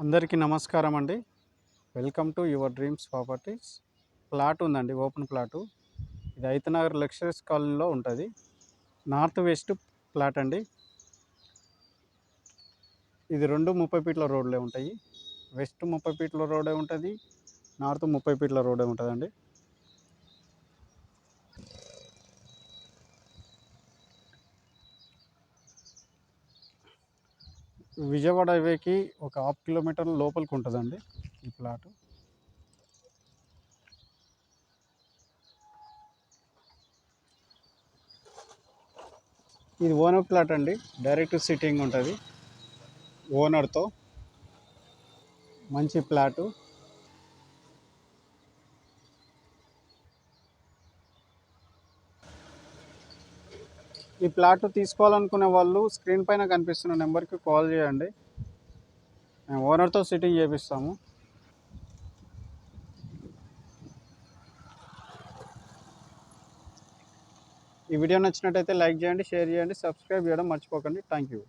అందరికీ నమస్కారం అండి. Welcome to your dreams properties. Plot ఉందండి, ఓపెన్ ప్లాటు. ఇది అయితనగర్ లగ్జరీస్ కాలనీలో ఉంటుంది. నార్త్ వెస్ట్ ప్లాట్ అండి. ఇది 30 ఫీట్ల రోడ్లే ఉంటాయి. వెస్ట్ 30 ఫీట్ల రోడే ఉంటుంది, నార్త్ 30 ఫీట్ల రోడే ఉంటుందండి. విజయవాడ హైవేకి ఒక ½ కిలోమీటర్ లోపలికి ఉంటుందండి ఈ ప్లాటు. ఇది ఓనర్ ప్లాట్ అండి, డైరెక్ట్ సిట్టింగ్ ఉంటుంది ఓనర్తో. మంచి ప్లాటు. ఈ ప్లాట్ తీసుకోవాలనుకునే వాళ్ళు స్క్రీన్ పైన కనిపిస్తున్న నెంబర్కి కాల్ చేయండి. మేము ఓనర్తో సిట్టింగ్ చేపిస్తాము. ఈ వీడియో నచ్చినట్టయితే లైక్ చేయండి, షేర్ చేయండి, సబ్స్క్రైబ్ చేయడం మర్చిపోకండి. Thank you.